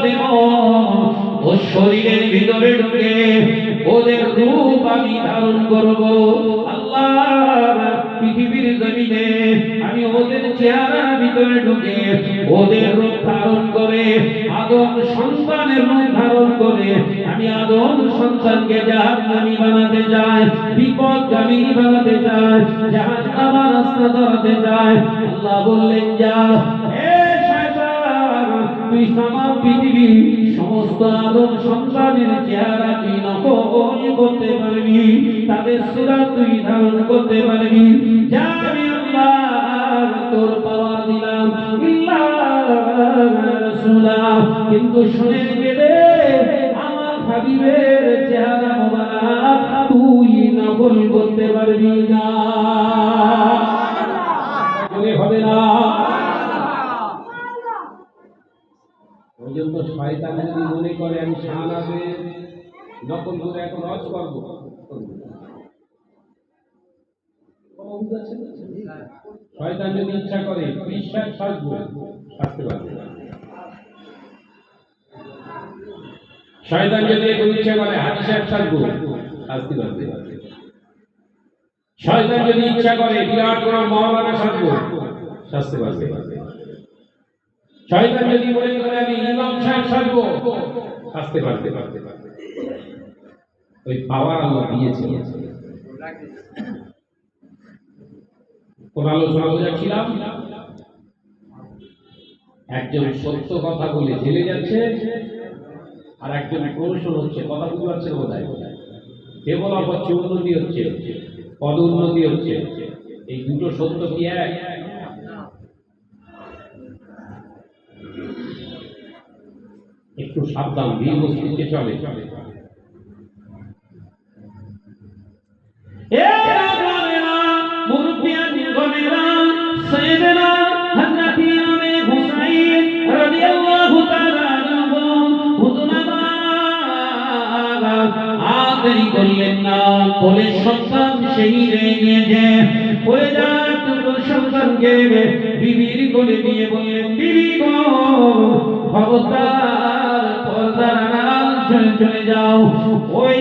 দেব, ও শরীরের ভিতরে ঢুকে ওদের রূপ আমি ধারণ করব। আল্লাহ পৃথিবীর জমিনে আমি ওদের চেহারার ভিতরে ঢুকে ওদের রূপ ধারণ করে আদম সন্তানের রূপ ধারণ করে আমি আদম সন্তানকে জাহান্নামী বানাতে চাই, বিপদগামী বানাতে চাই, জাহান্নামের রাস্তা ধরাতে চাই। আল্লাহ বললেন, যা হে শয়তান, তুই সারা পৃথিবী সমস্ত আদম সন্তানের চেহারা তুই নকল করতে পারবি, তাদের সূরা তুই ধারণ করতে পারবি। যা আমি আল্লাহ তোর পাওয়ার দিলাম, কিন্তু শুনে গেলে আমার হাবিবের চেহারা মোবারক তুই নকল করতে পারবি না, হবে না। ওই জন্য শয়তান যদি মনে করে আমি শাহনাজের নকল করে এখন রজ করবো, শয়তান যদি ইচ্ছা করে বিশ্বাস সাজবো থাকতে পারবে, শয়তান যদি ইচ্ছা করে হাদিসের সাজবো আসতে পারবে, শয়তান যদি ইচ্ছা করে বিরাট বড় মাওলানা সাজবো সাজতে পারবে, শয়তান যদি মনে করে আমি ইমাম সাহেব সাজবো সাজতে পারবে। ওই পাওয়ার আল্লাহ দিয়েছে। কোন আলোচনা বোঝাচ্ছিলাম, একজন সত্য কথা বলে জেলে যাচ্ছে আর একজন প্রমোশন হচ্ছে, কথা বুঝতে পারছে না বোধহয়, ডেভেলপ হচ্ছে, উন্নতি হচ্ছে, পদ উন্নতি হচ্ছে। এই দুটো সত্য কি এক? একটু সাবধান, ধীর গতিতে চলে। করলেন না, বলে সন্তান শহীদ হয়ে গিয়েছে, হয়ে যাওয়ার দুটো সন্তানকে বিবির কোলে নিয়ে বললেন, বিবি গো খবরদার পর্দার আড়াল চলে যাও, ওই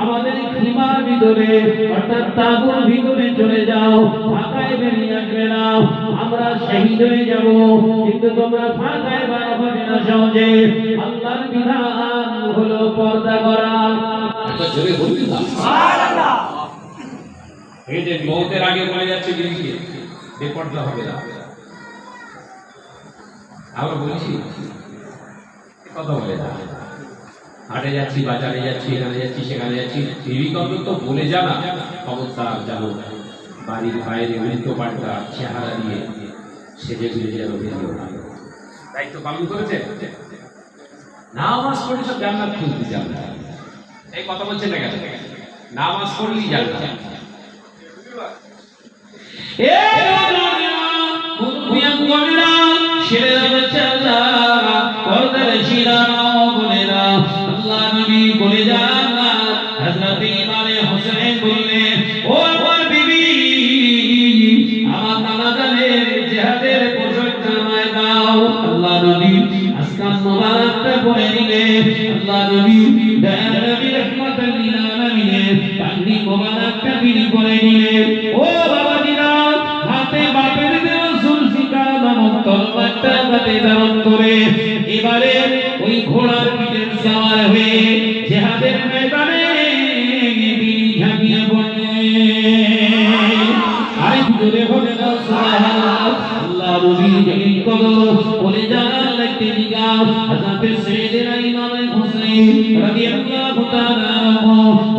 আমাদের খিমার ভিতরে অর্থাৎ তাঁবুর ভিতরে চলে যাও, ফাঁকায় বেরিয়ে আসবে না, আমরা শহীদ হয়ে যাব, কিন্তু তোমরা ফাঁকায় বার হবে না সহজে। আল্লাহর বিধান হলো পর্দা করা। জোরে বলবি না সুবহানাল্লাহ। এই যে মওতের আগে বলে যাচ্ছে বিবিকে বেপরদা হবে না, আমরা বলছি কথা বলে না, হাটে যাচ্ছি, বাজারে যাচ্ছি, এখানে যাচ্ছি, সেখানে যাচ্ছি, বিবি তো বলে জানা খবরদার জানো বাড়ির বাইরে উল্টো পাল্টা চেহারা দিয়ে সেজে গুজে যেন বেরিয়ে ওঠে। দায়িত্ব পালন করেছে, নামাজ পড়ে সব জান্নাত খুঁজতে যাবে। এই কথা বলছেন না কেন? নামাজ পড়লেই জান্নাত। আল্লাহ নবী বলে যান, হযরত ইমাম হোসেন বললেন, ও আমার বিবি, আমার নানা জানের জিহাদের পোশাক জামায় দাও। আল্লাহ নবী আসকান মোবারকটা পরে নিলেন। আল্লাহ নবী দয়ার নবী রহমাতুল লিল আলামিন পাগড়ি মোবারকটা বিলি করে নিলেন। ও বাবাজিরা, হাতে বাপের দেওয়া জুলফিকার নামক তরবারটা হাতে ধারণ করে এবারে ওই ঘোড়ার পিঠে সওয়ার হয়ে জিহাদের ময়দানে বিলি ঝাঁপিয়ে পড়লেন। আরে জোরে বলে দাও সুবহানাল্লাহ। আল্লাহ নবী জলিল কদর বলে যান, লাগতে দিগাও হযরত সাইয়েদনা ইমাম হোসেন রাদিয়াল্লাহু তাআলা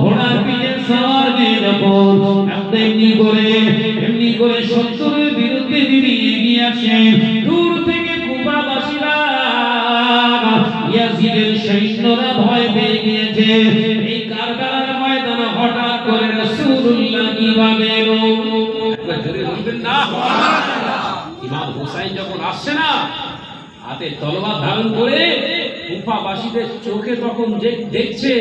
ঘোড়ার পিঠে সওয়ার হয়ে যখন এমনি করে শত্রুর বিরুদ্ধে তিনি এগিয়ে আসেন, দূর থেকে কুফাবাসীরা ইয়াজিদের সৈন্যরা ভয় পেয়ে গিয়েছে। এই কারবালার ময়দানে হঠাৎ করে রাসূলুল্লাহ কিভাবে এলো? একবার জোরে বলবেন না সুবহানাল্লাহ। ইমাম হোসেন যখন আসছে না, হাতে তলোয়ার ধারণ করে, কুফাবাসীদের চোখে তখন যে দেখছে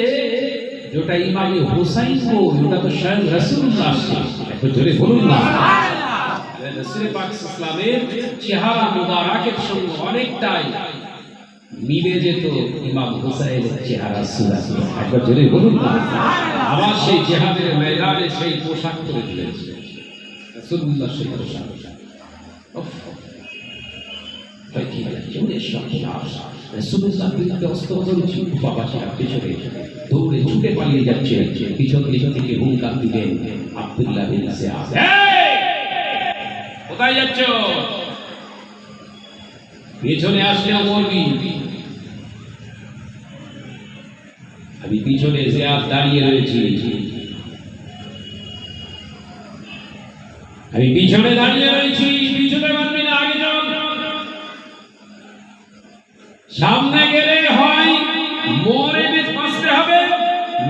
যেটা ইমাম হোসেন কো, এটা তো স্বয়ং রাসূলুল্লাহ আসছে। একবার জোরে বলুন না সুবহানাল্লাহ। রাসূল পাক ইসলামের চেহারা মুবারকের সঙ্গে অনেকটাই মিলে যেত ইমাম হুসাইনের চেহারা সুরা। একবার জোরে বলুন না। আবার সেই জিহাদের ময়দানে সেই পোশাক পরে দিয়েছে রাসূলুল্লাহ সাল্লাল্লাহু আলাইহি ওয়াসাল্লাম। তাই কি জোরে সর্বনাশ, রাসূলুল্লাহ বিরুদ্ধে অস্ত্র ধরেছি, বাবাটা পেছনে দৌড়ে ছুটে পালিয়ে যাচ্ছে। পিছন থেকে হুঙ্কার দিলেন আব্দুল্লাহ বিন জিয়াদ, কোথায় যাচ্ছ? পেছনে আসলে মরবি। আমি পিছনে জিয়াদ দাঁড়িয়ে রয়েছি, আমি পিছনে দাঁড়িয়ে রয়েছি, পিছনে মারবি না, আগে যাও। সামনে গেলে হয় মরে বাঁচতে হবে,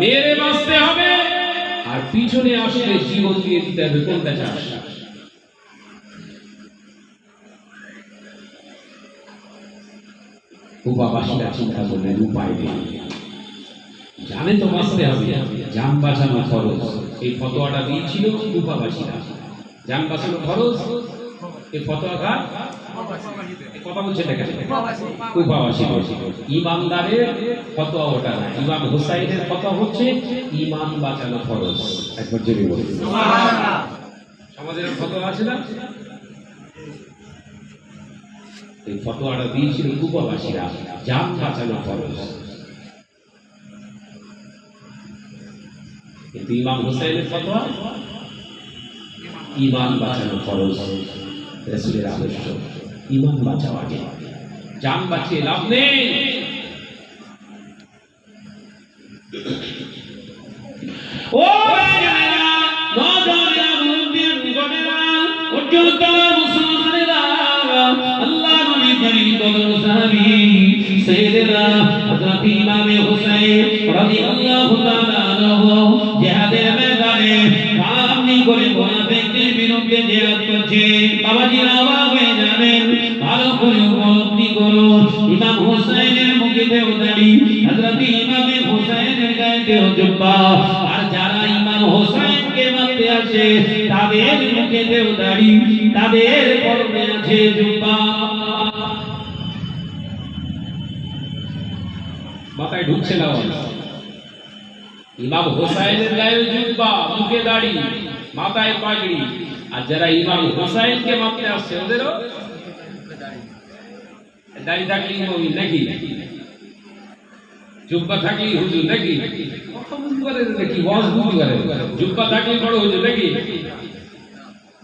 মেরে বাঁচতে হবে, আর পিছনে আসলে জীবন দিয়ে দিতে হবে। কোনটা চাস? কুফাবাসীরা চিন্তা করলেন উপায় নেই, জানে তো বাঁচতে হবে, জান বাঁচানো খরচ। এই ফতোয়াটা দিয়েছিল কুফাবাসীরা, জান বাঁচানো খরচ। এই ফতোয়াটা কথা বলছে কুফাবাসী। ইমানদারের ফতোয়া ওটা না, ইমাম হুসাইনের ফতোয়া হচ্ছে ইমান বাঁচানো খরচ। একবার জোরে বলুন সুবহানাল্লাহ। সমাজের ফতোয়া আছে না, এই ফতোয়াটা দিয়েছিল কুফাবাসীরা, জান বাঁচানো খরচ। কিন্তু ইমাম হুসাইনের ফতোয়া ইমান বাঁচানো খরচ। রাসূলের আদর্শ ইমান বাঁচাও আগে, জান বাঁচিয়ে লাভ নেই। ও মুসলমানেরা, আল্লাহ নবী করিম বদর সাহাবী সাইয়েদনা হযরত ইমাম হুসাইন রাদিয়াল্লাহু তাআলা আনহু জিহাদের ময়দানে সামনে করে মুনাফিকদের বিরুদ্ধে জিহাদ করছে। বাবাজিরা অবাক হয়ে যাবেন, ভালো করে উপলব্ধি করুন। ইমাম হুসাইনের মুখেতেও দাড়ি, হযরত ইমাম হুসাইনের গায়েতেও জুব্বা, আর যারা ইমাম হুসাইনকে মারতে আসে তাদের মুখেতেও দাড়ি, তাদের পরনে আছে জুব্বা। মাথায় ঢুকছে না, ইমাম হুসাইনের গায়ে জুব্বা, মুখে দাড়ি, মাথায় পাগড়ি। আর যারা ইমাম হুসাইনকে মারতে আসছে ওদেরও দাড়ি থাকলেই মুমিন নাকি, জুব্বা থাকলেই হুজুর নাকি, কথা বুঝতে পারেন নাকি, ওয়াজ বুঝতে পারেন, জুব্বা থাকলেই বড় হুজুর নাকি।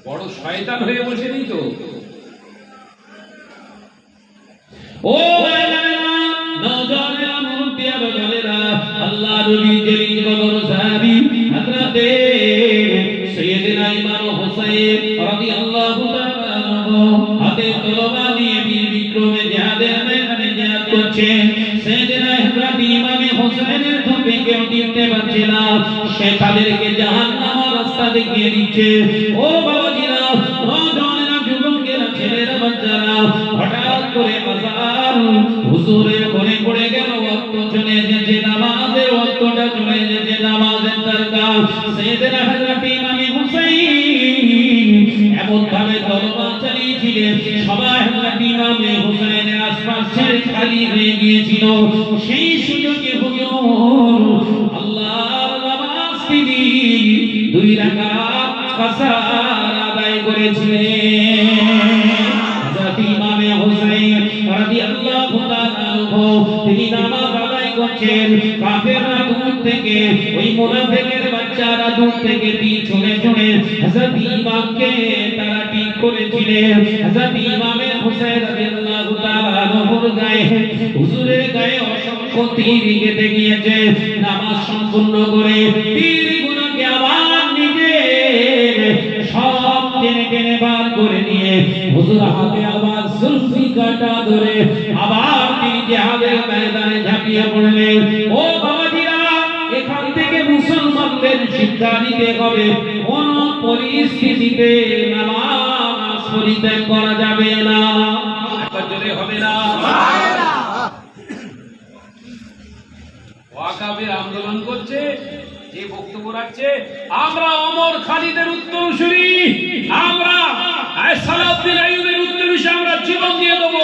বড় শয়তান হয়ে বসে নেই তো। ও আল্লাহ নবী জলিল বদর সাহাবী হযরত সাইয়েদনা ইমাম হুসাইন রাদিয়াল্লাহু তাআলা আনহু হাতে তলোয়ার নিয়ে বীর বিক্রমে জিহাদের ময়দানে জিহাদ করছে। সাইয়েদনা হযরত ইমাম হুসাইনের ধূপে কেউ দেখতে পাচ্ছে না, সে তাদেরকে জাহান্নামের রাস্তা দেখিয়ে দিচ্ছে। ও বাবাজিরা, নওজওয়ানেরা, যুবকেরা, ছেলেরা, বাচ্চারা, হঠাৎ করে আযান হুজুরের ঘরে পড়ে গেল, ওয়াক্ত চলে এসেছে, নামাজের ওয়াক্তটা চলে এসেছে, নামাজের দরকার। সাইয়েদনা হযরত ইমাম হুসাইন এমন ভাবে তলোয়ার চালিয়েছিলেন, সবাই হযরত ইমাম হুসাইনের আশপাশ ছেড়ে খালি হয়ে গিয়েছিল। সেই সুযোগে হুজুর আল্লাহর নামাজ তিনি 2 রাকাত কাসার আদায় করেছিলেন। হযরত ইমাম হুসাইন রাদিয়াল্লাহু তাআলা আনহু তিনি নামাজ আদায় করছেন, কাফেররা দূর থেকে, ওই মুনাফিকের বাচ্চারা দূর থেকে পিছনে ছুড়ে হযরত ইমামকে তারা ঠিক করেছিলেন। হযরত ইমাম হুসাইন রাদিয়াল্লাহু তাআলা আনহুর গায়ে, হুজুরের গায়ে অসংখ্য তীর কেটে গিয়েছে। নামাজ সম্পূর্ণ করে তীরগুলোকে আবার নিজে সব টেনে টেনে বার করে নিয়ে হুজুর হাতে আবার সুলফি কাটা ধরে আবার তিনি জিহাদের ময়দানে ঝাঁপিয়ে পড়লেন। ও বাবাজিরা, এখান থেকে মুসলমানদের শিক্ষা নিতে হবে, কোন পরিস্থিতিতে নামাজ পরিত্যাগ করা যাবে না। একবার জোরে হবে না সুবহানাল্লাহ। ওয়াকাবের আন্দোলন করছে, যে বক্তব্য রাখছে, আমরা ওমর খালিদের উত্তরসূরি, আমরা সালাউদ্দিন আইয়ুবের উত্তরসূরি, আমরা জীবন দিয়ে দেব।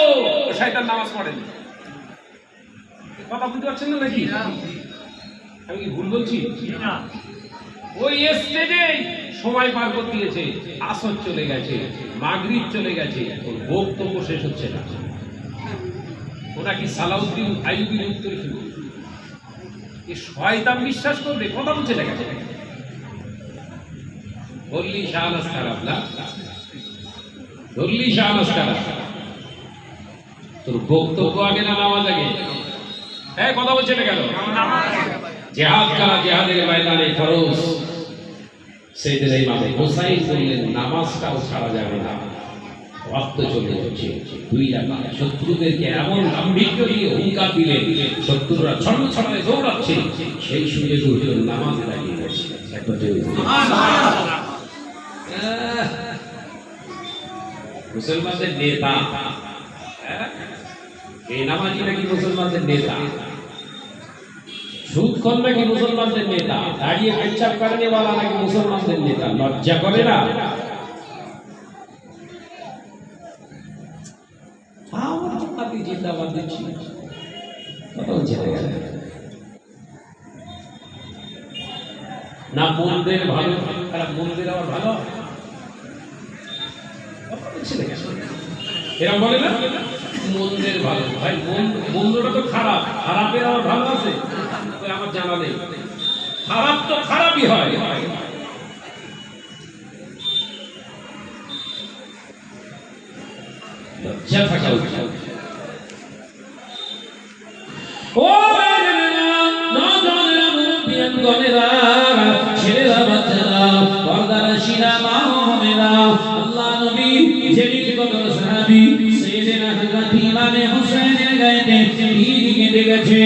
শয়তান নামাজ পড়ে না, কথা বুঝতে পারছেন না নাকি? আমি কি ভুল বলছি? ওই স্টেজে সময় পার করে দিয়েছে, আসর চলে গেছে, মাগরিব চলে গেছে, ওর বক্তব্য শেষ হচ্ছে না। ওরা কি সালাউদ্দিন আইয়ুবীর উত্তর শুরু, এ শয়তান বিশ্বাস করবে? কথা বলছে না গেছে বললি শাহনাজ খারাপ না, বললি শাহনাজ খারাপ, তোর বক্তব্য আগে না নামাজ আগে? হ্যাঁ, কথা বলছে না কেন? জিহাদ করা জিহাদের ময়দানে ফরজ। সেদিন ইমাম হুসাইন বললেন নামাজটাও ছাড়া যাবে না, রক্ত চলে যাচ্ছে। 2 রাকাত শত্রুদেরকে এমন গাম্ভীর্য দিয়ে হুঙ্কার দিলেন, শত্রুরা ছড়ছড়ায় দৌড়াচ্ছে, সেই সুযোগে হুজুর নামাজ দাঁড়িয়ে গেছে। মুসলমানদের নেতা, এই নামাজি নাকি মুসলমানদের নেতা, সুদখোর নাকি মুসলমানদের নেতা, দাঁড়িয়ে পেচ্ছাপ করনে वाला নাকি মুসলমানদের নেতা? লজ্জা করে না? আমার তো আপনি জিন্দাবাদ দিচ্ছি, কথা বলছে না মন্দির ভালো, খারাপ মন্দির আবার ভালো, কথা বলছে না এরকম বলে না? মন্দির ভালো, ভাই মন্দিরটা তো খারাপ, খারাপের আবার ভালো আছে আমার জানা নেই। খারাপ তো খারাপই হয়। লজ্জা থাকা উচিত। ও নজনেরা, ছেলেরা, বাচ্চারা, পর্দার শিরা, মা বোনেরা, আল্লাহ নবী যেদিকে কত সাহাবী সাইয়েদনা হযরত ইমাম হুসাইনের গায়েতে তীর কেটে গেছে,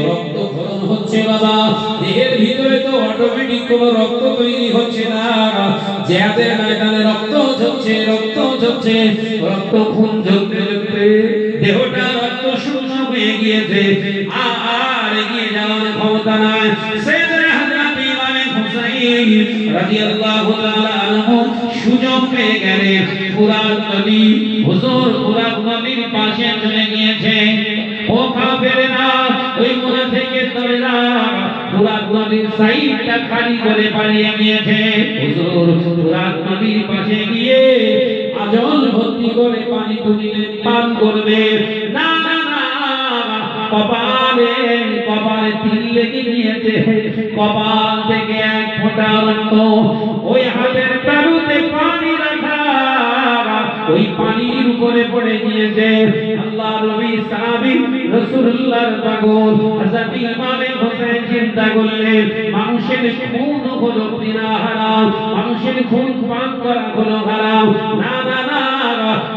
রক্ত ক্ষরণ হচ্ছে বাবা, দেহের ভিতরে তো অটোমেটিক কোনো রক্ত তৈরি হচ্ছে না, জিহাদের ময়দানে রক্ত ঝরছে, রক্ত ঝরছে, রক্ত খুন ঝরতে ঝরতে দেহটা রক্ত শূন্য হয়ে গিয়েছে, আর এগিয়ে যাওয়ার ক্ষমতা নাই। সাইয়েদনা হযরত ইমাম হুসাইন রাদিয়াল্লাহু তাআলা আনহু সুযোগ পেয়ে গেলেন, ফুরাত নদী, হুজুর ফুরাত নদীর পাশে চলে গিয়েছে। ও কাফেররা, ওই মোড়া থেকে তোমরা ফুরাত নদীর সাইডটা খালি করে পালিয়ে গিয়েছে। হুজুর ফুরাত নদীর পাশে গিয়ে আজল ভর্তি করে পানি তুলিলেন, পান করবে না, না না, কপালে কপালে তিল লেগে গিয়েছে, কপাল থেকে এক ফোঁটা রক্ত, ওই হাতের তালুতে পানি রাখা, ওই পানির উপরে পড়ে গিয়েছে। আল্লাহ নবী সাহাবী রাসূলুল্লাহর পাগল হযরত ইমাম হোসেন চিন্তা করলেন, মানুষের খুন হলো বিনা হারাম, মানুষের খুন পান করা হলো হারাম, না না না,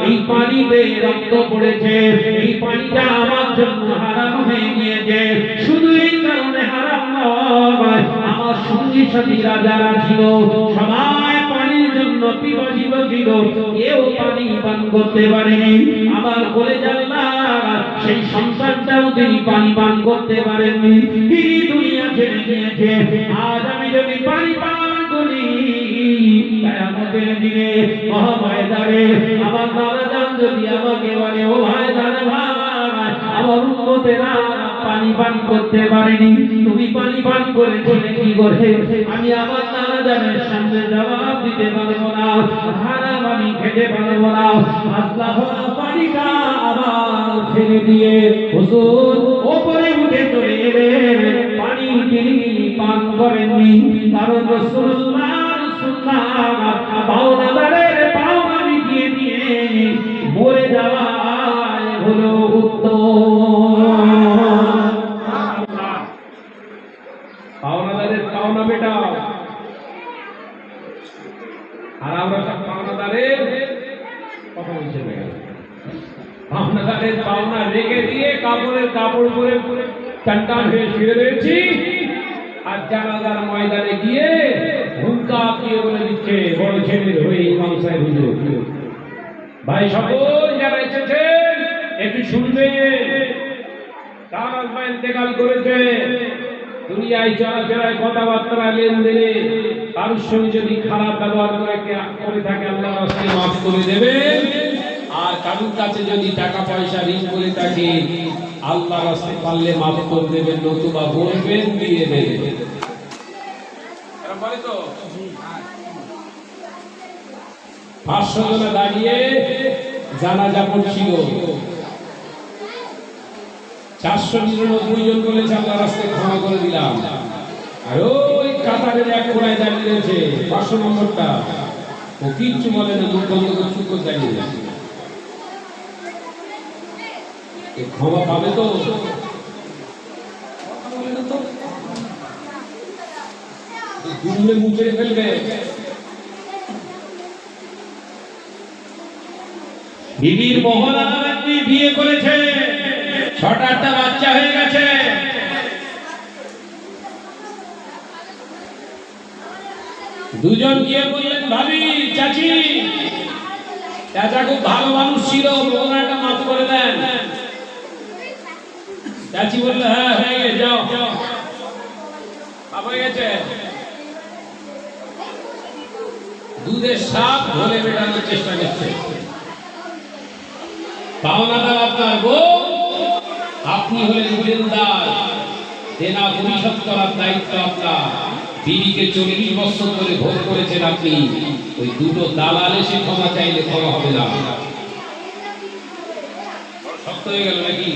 এই পানিতে রক্ত পড়েছে, এই পানিটা আমার জন্য হারাম হয়ে গিয়েছে। শুধু এই কারণে হারাম নয়, আমার সঙ্গী সাথীরা যারা ছিল সবাই পানির জন্য পিপাসিত ছিল, কেউ পানি পান করতে পারেনি। আমার বলে জানলাম সেই সন্তানটাও তিনি পানি পান করতে পারেননি, তিনি দুনিয়া ছেড়ে দিয়েছে। আজ আমি যদি পানি পান করি, কিয়ামতের দিনে মহাময়দানে আমার দাদা যদি আমাকে বলে, ও ভাই দাদা ভাই, আমার উম্মতেরা পানি পান করতে পারেনি, তুমি পানি পান করেছিলে কি করে? আমি আমার নানা জানের সামনে জবাব দিতে পারবো না, হারাম আমি খেতে পারবো না। আল্লাহ পানিটা আবার ছেড়ে দিয়ে হুজুর ওপরে উঠে চলে এলেন, পানি তিনি পান করেননি, কারণ রাসূলুল্লাহ পাওনাদারের পাওনা মিটিয়ে দিয়ে মরে যাওয়ায় হলো উত্তম। পাওনাদারের পাওনা মেটাও, আর আমরা সব পাওনাদারের কথা বলছি না, পাওনাদারের পাওনা রেখে দিয়ে কাপড়ের কাপড় পরে টানটান হয়ে শুয়ে রয়েছি, আর জানাজার ময়দানে গিয়ে হুঙ্কা দিয়ে বলে দিচ্ছে বড় ছেলের হয়ে ইমাম সাহেব হুজুর। ভাই সকল যারা এসেছেন একটু শুনবে, তার আল্লাহ ইন্তেকাল করেছে, দুনিয়ায় চলাফেরায় কথাবার্তা লেনদেনে কারোর সঙ্গে যদি খারাপ ব্যবহার করে থাকে আল্লাহ রাস্তায় মাফ করে দেবে, আর কারোর কাছে যদি টাকা পয়সা ঋণ করে থাকে আল্লাহর রাস্তায় পারলে মাফ করে দেবেন, নতুবা বলবেন দিয়ে দেবেন। এরকম বলে তো 500 জন দাঁড়িয়ে জানাজা পড়ছিল, 499 জন বলেছে আল্লাহর রাস্তায় ক্ষমা করে দিলাম। আর ওই কাতারের এক কোনায় দাঁড়িয়ে রয়েছে 500 নম্বরটা, ও কিচ্ছু বলে না, মুখ বন্ধ করে চুপ করে দাঁড়িয়ে রয়েছে। ক্ষমা পাবে তো? দুমড়ে মুচড়ে ফেলবে। বিবির মহলা নাকি বিয়ে করেছে, 6-8টা বাচ্চা হয়ে গেছে। দুজন গিয়ে বললেন, ভাবি, চাচি, চাচা খুব ভালো মানুষ ছিল, ওনারটা মাফ করে দেন। চাচি বললো, হ্যাঁ হয়ে গেছে, যাও হয়ে গেছে। দুধের সাপ ঘোলে মেটানোর চেষ্টা করছে। পাওনাদার আপনার বউ, আপনি হলেন দেনদার, দেনা পরিশোধ করার দায়িত্ব আপনার। বিবিকে 40 বছর ধরে ভোগ করেছেন আপনি, ওই দুটো দালাল এসে ক্ষমা চাইলে ক্ষমা হবে না। শক্ত হয়ে গেল নাকি?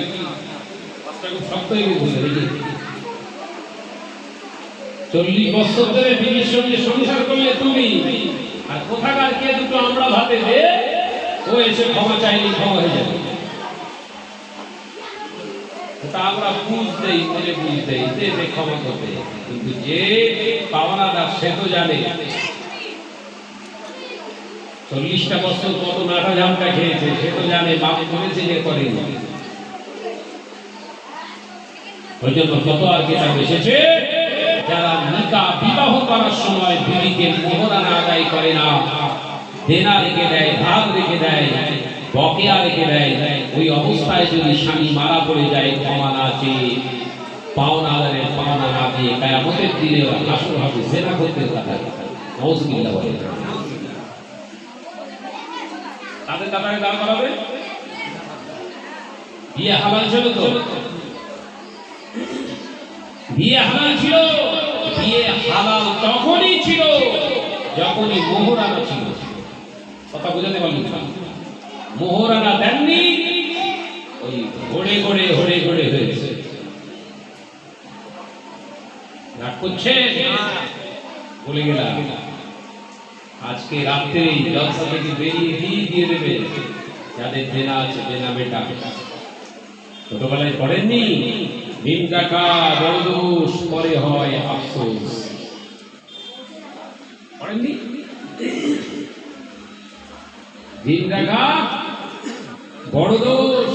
শক্ত হয়ে গেল নাকি? 40 বছর ধরে বিবির সঙ্গে সংসার করলে তুমি, আর কোথাকার কে দুটো আমরা ভাতে দে, ও এসে ক্ষমা চাইলে ক্ষমা হয়ে যাবে। তা আমরা বুঝ দেই, মনে বুঝ দেই, দে ক্ষমা করতে। কিন্তু যে পাওনাদার সে তো জানে 40টা বছর কত নাটা জামটা খেয়েছে, সে তো জানে মাপ করেছে যে করেনি। ওই জন্য কত আর কিতাব এসেছে, যারা নিকাহ বিবাহ করার সময় বিবিকে মোহরানা আদায় করে না, দেনা রেখে দেয়, ধার রেখে দেয়, বকেয়া রেখে দেয়, ওই অবস্থায় যদি স্বামী মারা পড়ে যায়, ক্ষমা না চেয়ে পাওনাদারের পাওনা না দিয়ে কিয়ামতের দিনে হাসর হবে, জেনা করতে কথা। নাউজুবিল্লাহ বলে তাদের কাতারে দাঁড় করাবে। বিয়ে হালাল ছিল তো? বিয়ে হালাল ছিল। বিয়ে হালাল তখনই ছিল যখনই মোহরানা ছিল। কথা বুঝাতে পারলি? মোহরানা দেননি, ওই ঘোড়ে ঘোড়ে ঘোড়ে ঘোড়ে হয়েছে। রাগ করছে? বলে গেলাম আজকে রাত্রে জলসা থেকে বেরিয়ে দিয়ে দেবে যাদের দেনা আছে, দেনা মেটা। ছোটবেলায় পড়েননি, দিন কাকা বড় দোষ, পরে হয় আফসোস। পড়েননি? দিন কাকা বড় দোষ,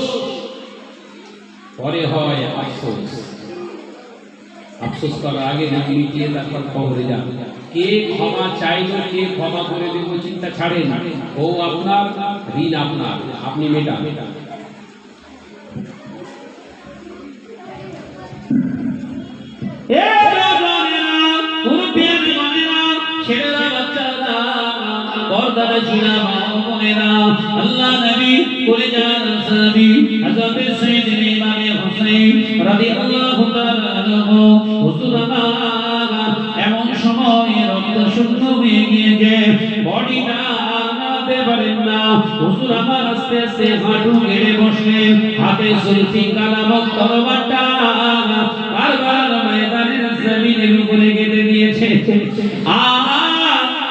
পরে হয় আফসোস। আফসোস করার আগে না মিটিয়ে তারপর কবরে যান। কে ক্ষমা চাইলো, কে ক্ষমা করে দেব চিন্তা ছাড়েন। ও আপনার, ঋণ আপনার, আপনি মেটা। আল্লাহ নবী করে যান সাহাবী হযরত সাইয়েদনা ইমাম হুসাইন রাদিয়াল্লাহু তাআলা আনহু, হুজুর আমার এমন সময় রক্ত শূন্য হয়ে গিয়েছে, বডিটা নাড়াতে পারেন না। হুজুর আমার আস্তে আস্তে হাঁটু গেড়ে বসলেন, হাতে জুলফিকার নামক তরবারটা বারবার ময়দানের জমিনের উপরে গেঁথে দিয়েছে।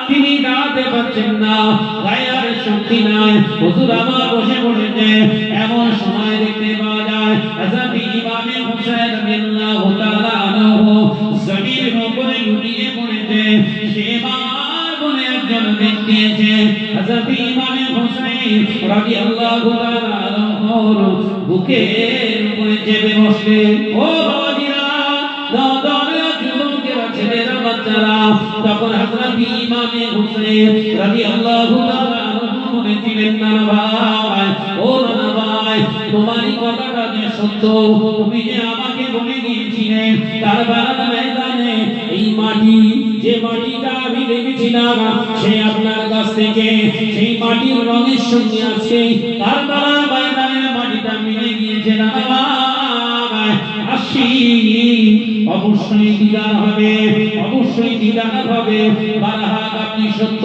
তিনি দাঁড়াতে পারছেন না, গায়ের শক্তি নাই। হুজুর আমার বসে পড়েছে। এমন সময় দেখতে পাওয়া যায় হযরত ইমাম হুসাইন রাদিয়াল্লাহু তাআলা আনহু জমিনের উপরে লুটিয়ে পড়েছে। সেবার বলে একজন ব্যক্তি এসে হযরত ইমাম হুসাইন রাদিয়াল্লাহু তাআলা আনহুর বুকের উপরে চেপে বসলেন। ও বাবাজিরা, দাদারা, যুবকেরা, ছেলেরা, বাচ্চারা, তখন হযরত ইমাম হুসাইন রাদিয়াল্লাহু তাআলা আনহু বলেছিলেন, না ভাই, ও না ভাই, তোমারই কথাটা যে সত্য, তুমি যে আমাকে বলে গিয়েছিলে কারবালার ময়দানে এই মাটি, যে মাটিটা আমি দেখেছিলাম, সে আপনার কাছ থেকে সেই মাটির রঙের সঙ্গে আছে কারবালার ময়দানের মাটিটা মিলে গিয়েছে। না ভাই, অবশ্যই দিদার হবে, অবশ্যই দিদার হবে। বারহাত আপনি সত্য,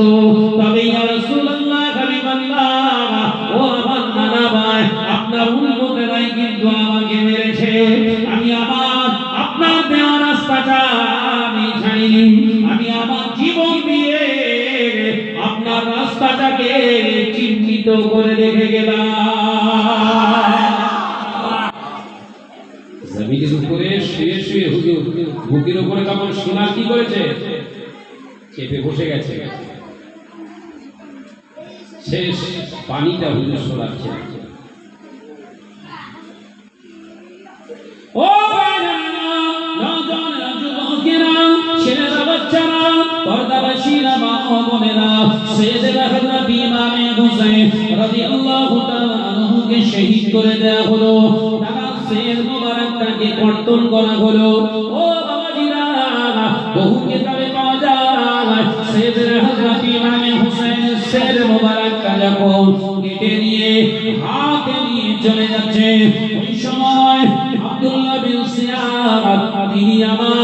তবে ইয়া রাসূলুল্লাহ হাবিবাল্লাহ, ও আমার নানা ভাই, আপনার উম্মতেরাই কিন্তু আমাকে মেরেছে। আমি আপনার দেওয়া রাস্তাটা আমি ছাড়িনি, আমি আমার জীবন দিয়ে আপনার রাস্তাটাকে চিহ্নিত করে রেখে গেলাম। জমিনের উপরে শুয়ে শুয়ে হুজুর বুকের উপরে কেমন সোনা কি করেছে, চেপে বসে গেছে। শেষ পানিটা হুজুর সরাচ্ছে। ও নওজওয়ানেরা, যুবকেরা, ছেলেরা, বাচ্চারা, পর্দাবাসীরা, মা ও বোনেরা, সাইয়েদনা হযরত ইমামে হুসাইন রাদিয়াল্লাহু তাআলা আনহুকে শহীদ করে দেয়া হলো, তার শির মোবারকটাকে কর্তন করা হলো। ও বাবাজিরা, বহু কিতাবে পাওয়া যায় সাইয়েদনা হযরত ইমামে হুসাইনের শির মোবারকটা যখন কেটে নিয়ে হাতে নিয়ে চলে যাচ্ছে, ওই সময় আব্দুল্লাহ বিন সিয়াদ তিনি আমার